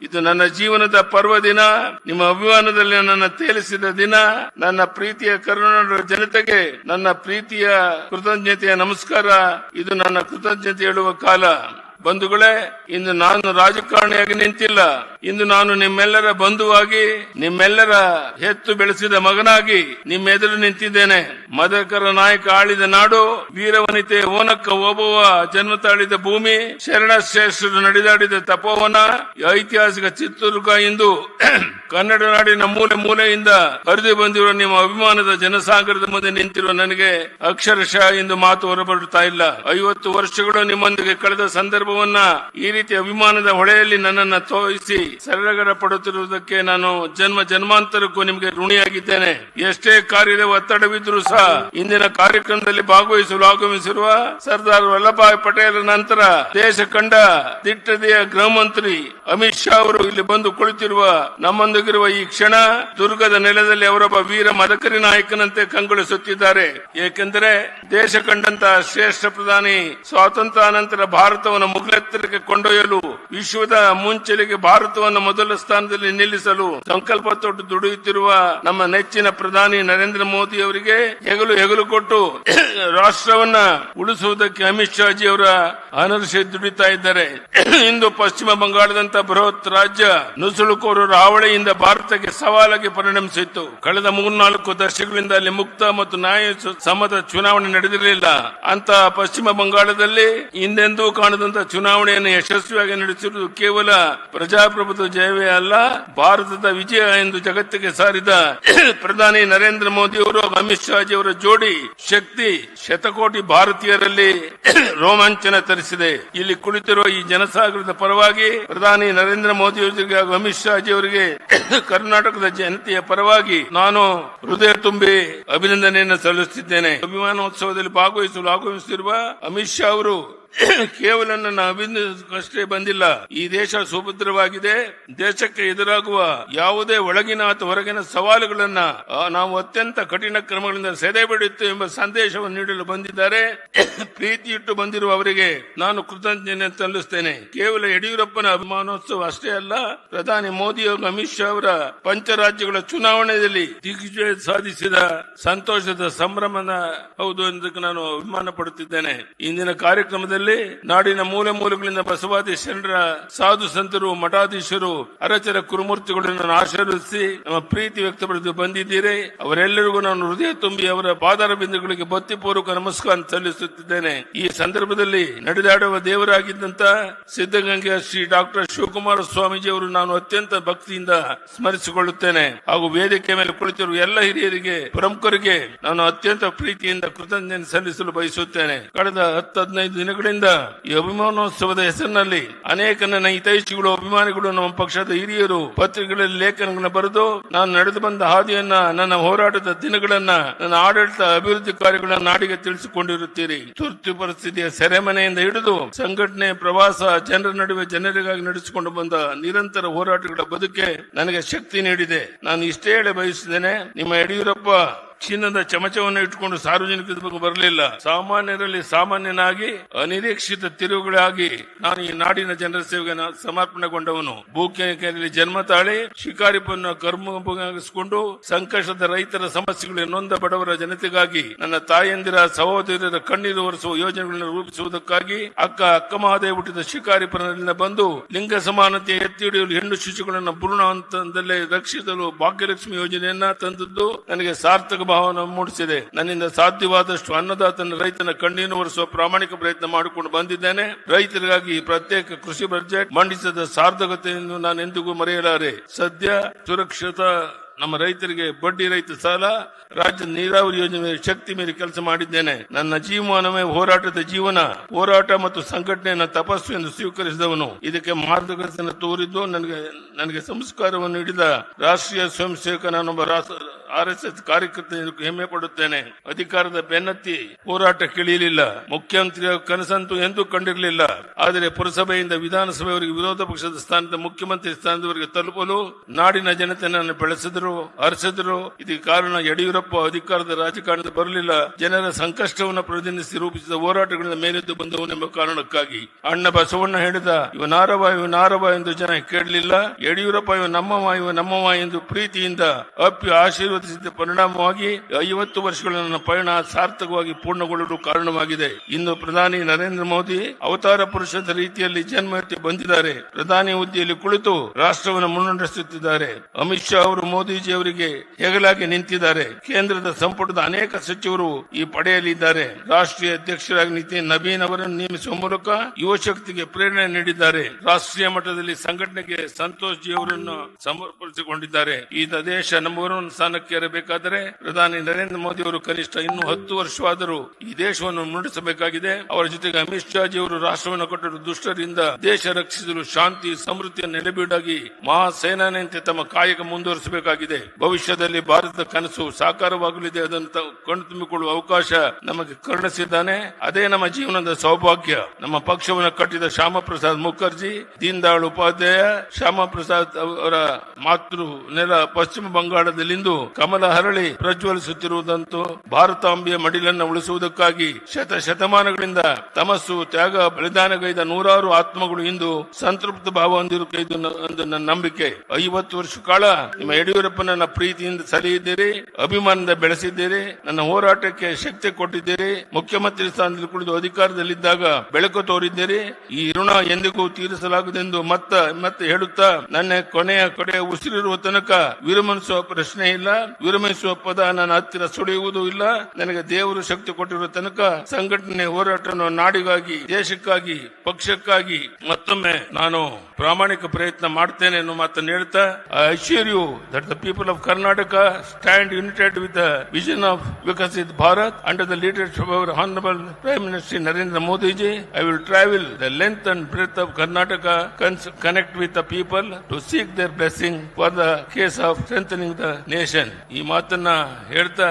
ಇದು ನನ್ನ ಜೀವನದ ಪರ್ವ ದಿನ. ನಿಮ್ಮ ಅಭಿಮಾನದಲ್ಲಿ ನನ್ನ ತೇಲಿಸಿದ ದಿನ. ನನ್ನ ಪ್ರೀತಿಯ ಕರುನಾಡ ಜನತೆಗೆ ನನ್ನ ಪ್ರೀತಿಯ ಕೃತಜ್ಞತೆಯ ನಮಸ್ಕಾರ. ಇದು ನನ್ನ ಕೃತಜ್ಞತೆ ಹೇಳುವ ಕಾಲ. ಬಂಧುಗಳೇ, ಇಂದು ನಾನು ರಾಜಕಾರಣಿಯಾಗಿ ನಿಂತಿಲ್ಲ. ಇಂದು ನಾನು ನಿಮ್ಮೆಲ್ಲರ ಬಂಧುವಾಗಿ, ನಿಮ್ಮೆಲ್ಲರ ಹೆತ್ತು ಬೆಳೆಸಿದ ಮಗನಾಗಿ ನಿಮ್ಮೆದುರು ನಿಂತಿದ್ದೇನೆ. ಮದಕರ ನಾಯಕ ಆಳಿದ ನಾಡು, ವೀರವನಿತೆ ಓನಕ್ಕ ಓಬವ್ವ ಜನ್ಮ ತಾಳಿದ ಭೂಮಿ, ಶರಣ ಶ್ರೇಷ್ಠರು ನಡೆದಾಡಿದ ತಪೋವನ, ಐತಿಹಾಸಿಕ ಚಿತ್ರದುರ್ಗ. ಇಂದು ಕನ್ನಡ ನಾಡಿನ ಮೂಲೆ ಮೂಲೆಯಿಂದ ಹರಿದು ಬಂದಿರುವ ನಿಮ್ಮ ಅಭಿಮಾನದ ಜನಸಾಗರದ ಮುಂದೆ ನಿಂತಿರುವ ನನಗೆ ಅಕ್ಷರಶಃ ಇಂದು ಮಾತು ಹೊರಬರುತ್ತಾ ಇಲ್ಲ. 50 ವರ್ಷಗಳು ನಿಮ್ಮೊಂದಿಗೆ ಕಳೆದ ಸಂದರ್ಭವನ್ನ ಈ ರೀತಿ ಅಭಿಮಾನದ ಹೊಳೆಯಲ್ಲಿ ನನ್ನನ್ನು ತೋರಿಸಿ ಸರಳಗರ ಪಡುತ್ತಿರುವುದಕ್ಕೆ ನಾನು ಜನ್ಮಾಂತರಕ್ಕೂ ನಿಮಗೆ ಋಣಿಯಾಗಿದ್ದೇನೆ. ಎಷ್ಟೇ ಕಾರ್ಯದ ಒತ್ತಡವಿದ್ರೂ ಸಹ ಇಂದಿನ ಕಾರ್ಯಕ್ರಮದಲ್ಲಿ ಭಾಗವಹಿಸಲು ಆಗಮಿಸಿರುವ ಸರ್ದಾರ್ ವಲ್ಲಭಭಾಯಿ ಪಟೇಲ್ ನಂತರ ದೇಶ ಕಂಡ ದಿಟ್ಟತೆಯ ಗೃಹ ಮಂತ್ರಿ ಅಮಿತ್ ಶಾ ಅವರು ಇಲ್ಲಿ ಬಂದು ಕುಳಿತಿರುವ ನಮ್ಮೊಂದಿಗಿರುವ ಈ ಕ್ಷಣ ದುರ್ಗದ ನೆಲದಲ್ಲಿ ಅವರೊಬ್ಬ ವೀರ ಮದಕರಿ ನಾಯಕನಂತೆ ಕಂಗೊಳಿಸುತ್ತಿದ್ದಾರೆ. ಏಕೆಂದರೆ ದೇಶ ಕಂಡಂತಹ ಶ್ರೇಷ್ಠ ಪ್ರಧಾನಿ ಸ್ವಾತಂತ್ರ್ಯಾನಂತರ ಭಾರತವನ್ನು ಮುಗಿಲೆತ್ತರಕ್ಕೆ ಕೊಂಡೊಯ್ಯಲು, ವಿಶ್ವದ ಮುಂಚೆಲೆಗೆ ಭಾರತವನ್ನು ಮೊದಲ ಸ್ಥಾನದಲ್ಲಿ ನಿಲ್ಲಿಸಲು ಸಂಕಲ್ಪ ತೊಟ್ಟು ದುಡಿಯುತ್ತಿರುವ ನಮ್ಮ ನೆಚ್ಚಿನ ಪ್ರಧಾನಿ ನರೇಂದ್ರ ಮೋದಿ ಅವರಿಗೆ ಹೆಗಲು ಕೊಟ್ಟು ರಾಷ್ಟ್ರವನ್ನ ಉಳಿಸುವುದಕ್ಕೆ ಅಮಿತ್ ಶಾ ಜಿ ಅವರ ಅನರ್ಷೆ ದುಡಿತಾ ಇದ್ದಾರೆ. ಇಂದು ಪಶ್ಚಿಮ ಬಂಗಾಳದಂತ ಬೃಹತ್ ರಾಜ್ಯ ನುಸುಳುಕೋರರ ಹಾವಳಿಯಿಂದ ಭಾರತಕ್ಕೆ ಸವಾಲಾಗಿ ಪರಿಣಮಿಸಿತ್ತು. ಕಳೆದ 3-4 ದಶಕಗಳಿಂದ ಅಲ್ಲಿ ಮುಕ್ತ ಮತ್ತು ನ್ಯಾಯ ಸಮ್ಮತ ಚುನಾವಣೆ ನಡೆದಿರಲಿಲ್ಲ. ಅಂತ ಪಶ್ಚಿಮ ಬಂಗಾಳದಲ್ಲಿ ಹಿಂದೆಂದೂ ಕಾಣದಂತ ಚುನಾವಣೆಯನ್ನು ಯಶಸ್ವಿಯಾಗಿ ನಡೆಸಿರುವುದು ಕೇವಲ ಪ್ರಜಾಪ್ರಭುತ್ವ ಜಯವೇ ಅಲ್ಲ, ಭಾರತದ ವಿಜಯ ಎಂದು ಜಗತ್ತಿಗೆ ಸಾರಿದ ಪ್ರಧಾನಿ ನರೇಂದ್ರ ಮೋದಿ ಅವರು, ಅಮಿತ್ ಶಾ ಜಿ ಅವರ ಜೋಡಿ ಶಕ್ತಿ ಶತಕೋಟಿ ಭಾರತೀಯರಲ್ಲಿ ರೋಮಾಂಚನ ತರಿಸಿದೆ. ಇಲ್ಲಿ ಕುಳಿತಿರುವ ಈ ಜನಸಾಗರದ ಪರವಾಗಿ ಪ್ರಧಾನಿ ನರೇಂದ್ರ ಮೋದಿ ಅವರಿಗೆ ಹಾಗೂ ಅಮಿತ್ ಶಾ ಜಿ ಅವರಿಗೆ ಕರ್ನಾಟಕದ ಜನತೆಯ ಪರವಾಗಿ ನಾನು ಹೃದಯ ತುಂಬಿ ಅಭಿನಂದನೆಯನ್ನು ಸಲ್ಲಿಸುತ್ತಿದ್ದೇನೆ. ಅಭಿಮಾನೋತ್ಸವದಲ್ಲಿ ಭಾಗವಹಿಸಲು ಆಗಮಿಸಿರುವ ಅಮಿತ್ ಶಾ ಅವರು ಕೇವಲ ನನ್ನ ಅಭಿನಂದನೆಗಷ್ಟೇ ಬಂದಿಲ್ಲ. ಈ ದೇಶ ಸುಭದ್ರವಾಗಿದೆ. ದೇಶಕ್ಕೆ ಎದುರಾಗುವ ಯಾವುದೇ ಒಳಗಿನ ಅಥವಾ ಹೊರಗಿನ ಸವಾಲುಗಳನ್ನ ನಾವು ಅತ್ಯಂತ ಕಠಿಣ ಕ್ರಮಗಳಿಂದ ಸೆದೆಬಿಡುತ್ತೇವೆ ಎಂಬ ಸಂದೇಶವನ್ನು ನೀಡಲು ಬಂದಿದ್ದಾರೆ. ಪ್ರೀತಿ ಇಟ್ಟು ಬಂದಿರುವ ಅವರಿಗೆ ನಾನು ಕೃತಜ್ಞತೆ ಸಲ್ಲಿಸುತ್ತೇನೆ. ಕೇವಲ ಯಡಿಯೂರಪ್ಪನ ಅಭಿಮಾನೋತ್ಸವ ಅಷ್ಟೇ ಅಲ್ಲ, ಪ್ರಧಾನಿ ಮೋದಿ ಹಾಗೂ ಅಮಿತ್ ಶಾ ಅವರ ಪಂಚರಾಜ್ಯಗಳ ಚುನಾವಣೆಯಲ್ಲಿ ದಿಗ್ವಿಜಯ ಸಾಧಿಸಿದ ಸಂತೋಷದ ಸಂಭ್ರಮದ ಹೌದು ಎಂದಕ್ಕೆ ನಾನು ಅಭಿಮಾನ ಪಡುತ್ತಿದ್ದೇನೆ. ಇಂದಿನ ಕಾರ್ಯಕ್ರಮದಲ್ಲಿ ನಾಡಿನ ಮೂಲೆ ಮೂಲೆಗಳಿಂದ ಬಸವಾದಿ ಶರಣರ ಸಾಧು ಸಂತರು, ಮಠಾಧೀಶರು, ಅರಚರ ಕುರುಮೂರ್ತಿಗಳನ್ನು ಆಶೀರ್ವದಿಸಿ ನಮ್ಮ ಪ್ರೀತಿ ವ್ಯಕ್ತಪಡಿಸಿ ಬಂದಿದ್ದೀರಿ. ಅವರೆಲ್ಲರಿಗೂ ನಾನು ಹೃದಯ ತುಂಬಿ ಅವರ ಪಾದಾರ ಬಿಂದುಗಳಿಗೆ ಭಕ್ತಿಪೂರ್ವಕ ನಮಸ್ಕಾರ ಸಲ್ಲಿಸುತ್ತಿದ್ದೇನೆ. ಈ ಸಂದರ್ಭದಲ್ಲಿ ನಡೆದಾಡುವ ದೇವರಾಗಿದ್ದಂತ ಸಿದ್ದಗಂಗೆಯ ಶ್ರೀ ಡಾಕ್ಟರ್ ಶಿವಕುಮಾರ ಸ್ವಾಮೀಜಿ ಅವರು ನಾನು ಅತ್ಯಂತ ಭಕ್ತಿಯಿಂದ ಸ್ಮರಿಸಿಕೊಳ್ಳುತ್ತೇನೆ. ಹಾಗೂ ವೇದಿಕೆ ಮೇಲೆ ಕುಳಿತಿರುವ ಎಲ್ಲ ಹಿರಿಯರಿಗೆ, ಪ್ರಮುಖರಿಗೆ ನಾನು ಅತ್ಯಂತ ಪ್ರೀತಿಯಿಂದ ಕೃತಜ್ಞತೆ ಸಲ್ಲಿಸಲು ಬಯಸುತ್ತೇನೆ. ಕಳೆದ 10-15 ದಿನಗಳಿಂದ ಈ ಅಭಿಮಾನೋತ್ಸವದ ಹೆಸರಿನಲ್ಲಿ ಅನೇಕ ನನ್ನ ಹಿತೈಷಿಗಳು, ಅಭಿಮಾನಿಗಳು, ನಮ್ಮ ಪಕ್ಷದ ಹಿರಿಯರು ಪತ್ರಿಕೆಗಳಲ್ಲಿ ಲೇಖನಗಳನ್ನು ಬರೆದು ನಾನು ನಡೆದು ಬಂದ ಹಾದಿಯನ್ನ, ನನ್ನ ಹೋರಾಟದ ದಿನಗಳನ್ನ, ನನ್ನ ಆಡಳಿತ ಅಭಿವೃದ್ಧಿ ಕಾರ್ಯಗಳನ್ನ ನಾಡಿಗೆ ತಿಳಿಸಿಕೊಂಡಿರುತ್ತೀರಿ. ತುರ್ತು ಪರಿಸ್ಥಿತಿಯ ಸೆರೆಮನೆಯಿಂದ ಹಿಡಿದು ಸಂಘಟನೆ, ಪ್ರವಾಸ, ಜನರ ನಡುವೆ ಜನರಿಗಾಗಿ ನಡೆಸಿಕೊಂಡು ಬಂದ ನಿರಂತರ ಹೋರಾಟಗಳ ಬದುಕೆ ನನಗೆ ಶಕ್ತಿ ನೀಡಿದೆ. ನಾನು ಇಷ್ಟೇ ಹೇಳಿ ಬಯಸಿದ್ದೇನೆ, ನಿಮ್ಮ ಯಡಿಯೂರಪ್ಪ ಚಿನ್ನದ ಚಮಚವನ್ನು ಇಟ್ಟುಕೊಂಡು ಸಾರ್ವಜನಿಕರ ಬಗ್ಗೆ ಬರಲಿಲ್ಲ. ಸಾಮಾನ್ಯರಲ್ಲಿ ಸಾಮಾನ್ಯನಾಗಿ ಅನಿರೀಕ್ಷಿತ ತಿರುವುಗಳಾಗಿ ನಾನು ಈ ನಾಡಿನ ಜನರ ಸೇವೆಗೆ ಸಮರ್ಪಣೆಗೊಂಡವನು. ಭೂಕೇರಿಯಲ್ಲಿ ಜನ್ಮ ತಾಳಿ ಶಿಕಾರಿಪನ್ನು ಕರ್ಮಗಿಸಿಕೊಂಡು ಸಂಕಷ್ಟದ ರೈತರ ಸಮಸ್ಯೆಗಳು, ನೊಂದ ಬಡವರ ಜನತೆಗಾಗಿ, ನನ್ನ ತಾಯಂದಿರ ಸಹೋದರರ ಕಣ್ಣೀರು ಒರೆಸುವ ಯೋಜನೆಗಳನ್ನು ರೂಪಿಸುವುದಕ್ಕಾಗಿ ಅಕ್ಕ ಮಹಾದೇವ ಹುಟ್ಟಿದ ಶಿಕಾರಿಪುರದಿಂದ ಬಂದು ಲಿಂಗ ಸಮಾನತೆ ಎತ್ತಿ ಹಿಡಿಯಲು ಹೆಣ್ಣು ಶಿಶುಗಳನ್ನು ಭ್ರೂಣ ಹಂತದಲ್ಲೇ ರಕ್ಷಿಸಲು ಭಾಗ್ಯಲಕ್ಷ್ಮಿ ಯೋಜನೆಯನ್ನ ತಂದದ್ದು ನನಗೆ ಸಾರ್ಥಕ ಭಾವನೆ ಮೂಡಿಸಿದೆ. ನನ್ನಿಂದ ಸಾಧ್ಯವಾದಷ್ಟು ಅನ್ನದಾತನ ರೈತನ ಕಣ್ಣೀರು ಒರೆಸುವ ಪ್ರಾಮಾಣಿಕ ಪ್ರಯತ್ನ ಮಾಡಿಕೊಂಡು ಬಂದಿದ್ದೇನೆ. ರೈತರಿಗಾಗಿ ಪ್ರತ್ಯೇಕ ಕೃಷಿ ಬಜೆಟ್ ಮಂಡಿಸಿದ ಸಾರ್ಥಕತೆಯನ್ನು ನಾನು ಎಂದಿಗೂ ಮರೆಯಲಾರೆ. ಸದ್ಯ ಸುರಕ್ಷಿತ ನಮ್ಮ ರೈತರಿಗೆ ಬಡ್ಡಿ ರಹಿತ ಸಾಲ, ರಾಜ್ಯದ ನೀರಾವರಿ ಯೋಜನೆ ಶಕ್ತಿ ಮೀರಿ ಕೆಲಸ ಮಾಡಿದ್ದೇನೆ. ನನ್ನ ಜೀವಮಾನವೇ ಹೋರಾಟದ ಜೀವನ. ಹೋರಾಟ ಮತ್ತು ಸಂಘಟನೆಯನ್ನು ತಪಸ್ಸು ಎಂದು ಸ್ವೀಕರಿಸಿದವನು. ಇದಕ್ಕೆ ಮಾರ್ಗದರ್ಶನ ತೋರಿದ್ದು ನನಗೆ ಸಂಸ್ಕಾರವನ್ನು ನೀಡಿದ ರಾಷ್ಟ್ರೀಯ ಸ್ವಯಂ ಸೇವಕ ನಾನೊಬ್ಬ RSS ಕಾರ್ಯಕರ್ತ ಹೆಮ್ಮೆ ಪಡುತ್ತೇನೆ. ಅಧಿಕಾರದ ಬೆನ್ನತ್ತಿ ಹೋರಾಟಕ್ಕಿಳಿಯಲಿಲ್ಲ. ಮುಖ್ಯಮಂತ್ರಿಯ ಕನಸಂತೂ ಎಂದೂ ಕಂಡಿರಲಿಲ್ಲ. ಆದರೆ ಪುರಸಭೆಯಿಂದ ವಿಧಾನಸಭೆಯವರೆಗೆ ವಿರೋಧ ಪಕ್ಷದ ಸ್ಥಾನದ ಮುಖ್ಯಮಂತ್ರಿ ಸ್ಥಾನದವರೆಗೆ ತಲುಪಲು ನಾಡಿನ ಜನತೆ ನನ್ನ ಬೆಳೆಸಿದರು, ಹರಿಸಿದರು. ಇದಕ್ಕೆ ಕಾರಣ ಯಡಿಯೂರಪ್ಪ ಅಧಿಕಾರದ ರಾಜಕಾರಣದ ಬರಲಿಲ್ಲ, ಜನರ ಸಂಕಷ್ಟವನ್ನು ಪ್ರತಿನಿಧಿಸಿ ರೂಪಿಸಿದ ಹೋರಾಟಗಳಿಂದ ಮೇಲೆದ್ದು ಬಂದವನೆಂಬ ಕಾರಣಕ್ಕಾಗಿ. ಅಣ್ಣ ಬಸವಣ್ಣ ಹೇಳಿದ ಇವನಾರವ ಎಂದು ಜನ ಕೇಳಲಿಲ್ಲ. ಯಡಿಯೂರಪ್ಪ ನಮ್ಮವ ಎಂದು ಪ್ರೀತಿಯಿಂದ ಅಪ್ಪಿ ಆಶೀರ್ವದಿಸಿದ ಪರಿಣಾಮವಾಗಿ 50 ವರ್ಷಗಳ ನನ್ನ ಪಯಣ ಸಾರ್ಥಕವಾಗಿ ಪೂರ್ಣಗೊಳ್ಳಲು ಕಾರಣವಾಗಿದೆ. ಇಂದು ಪ್ರಧಾನಿ ನರೇಂದ್ರ ಮೋದಿ ಅವತಾರ ಪುರುಷದ ರೀತಿಯಲ್ಲಿ ಜನ್ಮ ಎತ್ತಿ ಬಂದಿದ್ದಾರೆ. ಪ್ರಧಾನಿ ಹುದ್ದೆಯಲ್ಲಿ ಕುಳಿತು ರಾಷ್ಟ್ರವನ್ನು ಮುನ್ನಡೆಸುತ್ತಿದ್ದಾರೆ. ಅಮಿತ್ ಶಾ ಅವರು ಮೋದಿಜಿ ಅವರಿಗೆ ಹೆಗಲಾಗಿ ನಿಂತಿದ್ದಾರೆ. ಕೇಂದ್ರದ ಸಂಪುಟದ ಅನೇಕ ಸಚಿವರು ಈ ಪಡೆಯಲಿದ್ದಾರೆ. ರಾಷ್ಟ್ರೀಯ ಅಧ್ಯಕ್ಷರಾಗಿ ನಿತಿನ್ ನಬೀನ್ ಅವರನ್ನು ನೇಮಿಸುವ ಮೂಲಕ ಯುವ ಶಕ್ತಿಗೆ ಪ್ರೇರಣೆ ನೀಡಿದ್ದಾರೆ. ರಾಷ್ಟ್ರೀಯ ಮಟ್ಟದಲ್ಲಿ ಸಂಘಟನೆಗೆ ಸಂತೋಷ್ ಜಿ ಅವರನ್ನು ಸಮರ್ಪಿಸಿಕೊಂಡಿದ್ದಾರೆ. ಈ ದೇಶ ನಂಬರ್ 1 ಸ್ಥಾನಕ್ಕೆ ಏರಬೇಕಾದರೆ ಪ್ರಧಾನಿ ನರೇಂದ್ರ ಮೋದಿ ಅವರು ಕನಿಷ್ಠ ಇನ್ನೂ 10 ವರ್ಷವಾದರೂ ಈ ದೇಶವನ್ನು ಮುನ್ನಡೆಸಬೇಕಾಗಿದೆ. ಅವರ ಜೊತೆಗೆ ಅಮಿತ್ ಶಾ ಜಿ ಅವರು ರಾಷ್ಟ್ರವನ್ನು ಕಟ್ಟಲು ದುಷ್ಟರಿಂದ ದೇಶ ರಕ್ಷಿಸಲು ಶಾಂತಿ ಸಮೃದ್ಧಿಯ ನೆಲೆಬೀಡಾಗಿ ಮಹಾಸೇನಾನಿಯಂತೆ ತಮ್ಮ ಕಾಯಕ ಮುಂದುವರಿಸಬೇಕಾಗಿದೆ. ಭವಿಷ್ಯದಲ್ಲಿ ಭಾರತದ ಕನಸು ಸಾಕಾರವಾಗಲಿದೆ. ಅದನ್ನು ಕಣ್ತುಂಬಿಕೊಳ್ಳುವ ಅವಕಾಶ ನಮಗೆ ಕರುಣಿಸಿದ್ದಾನೆ. ಅದೇ ನಮ್ಮ ಜೀವನದ ಸೌಭಾಗ್ಯ. ನಮ್ಮ ಪಕ್ಷವನ್ನು ಕಟ್ಟಿದ ಶ್ಯಾಮ ಪ್ರಸಾದ್ ಮುಖರ್ಜಿ, ದೀನ್ ದಯಾಳ್ ಉಪಾಧ್ಯಾಯ, ಶ್ಯಾಮ ಪ್ರಸಾದ್ ಅವರ ಮಾತೃ ನೆಲ ಪಶ್ಚಿಮ ಬಂಗಾಳದಲ್ಲಿಂದು ಕಮಲ ಹರಳಿ ಪ್ರಜ್ವಲಿಸುತ್ತಿರುವುದಂತೂ ಭಾರತಾಂಬೆಯ ಮಡಿಲನ್ನು ಉಳಿಸುವುದಕ್ಕಾಗಿ ಶತಮಾನಗಳಿಂದ ತಮಸ್ಸು ತ್ಯಾಗ ಬಲಿದಾನಗೈದ ನೂರಾರು ಆತ್ಮಗಳು ಇಂದು ಸಂತೃಪ್ತ ಭಾವ ಹೊಂದಿರುವುದು ನನ್ನ ನಂಬಿಕೆ. 50 ವರ್ಷ ಕಾಲ ನಿಮ್ಮ ಯಡಿಯೂರಪ್ಪನನ್ನ ಪ್ರೀತಿಯಿಂದ ಸಲಹಿದ್ದೀರಿ, ಅಭಿಮಾನದಿಂದ ಬೆಳೆಸಿದ್ದೀರಿ, ನನ್ನ ಹೋರಾಟಕ್ಕೆ ಶಕ್ತಿ ಕೊಟ್ಟಿದ್ದೀರಿ. ಮುಖ್ಯಮಂತ್ರಿ ಸ್ಥಾನದಲ್ಲಿ ಕುಳಿತು ಅಧಿಕಾರದಲ್ಲಿದ್ದಾಗ ಬೆಳಕು ತೋರಿದ್ದೀರಿ. ಈ ಋಣ ಎಂದಿಗೂ ತೀರಿಸಲಾಗದೆಂದು ಮತ್ತೆ ಹೇಳುತ್ತಾ ನನ್ನ ಕೊನೆಯ ಉಸಿರಿರುವ ತನಕ ವಿರಮಿಸುವ ಪ್ರಶ್ನೆ ಇಲ್ಲ. ವಿರಮಿಸುವ ಪದ ನನ್ನ ಹತ್ತಿರ ಸುಳಿಯುವುದೂ ಇಲ್ಲ. ನನಗೆ ದೇವರು ಶಕ್ತಿ ಕೊಟ್ಟಿರುವ ತನಕ ಸಂಘಟನೆ ಹೋರಾಟವನ್ನು ನಾಡಿಗಾಗಿ, ದೇಶಕ್ಕಾಗಿ, ಪಕ್ಷಕ್ಕಾಗಿ ಮತ್ತೊಮ್ಮೆ ನಾನು ಪ್ರಾಮಾಣಿಕ ಪ್ರಯತ್ನ ಮಾಡ್ತೇನೆ ಎನ್ನುವ ಮಾತನ್ನು ಹೇಳ್ತಾ, I assure you that the people of Karnataka stand united with the vision of Viksit Bharat under the leadership of our honourable prime minister Narendra Modi ji. I will travel the length and breadth of Karnataka, connect with the people to seek their blessing for the case of strengthening the nation. ಈ ಮಾತನ್ನ ಹೇಳ್ತಾ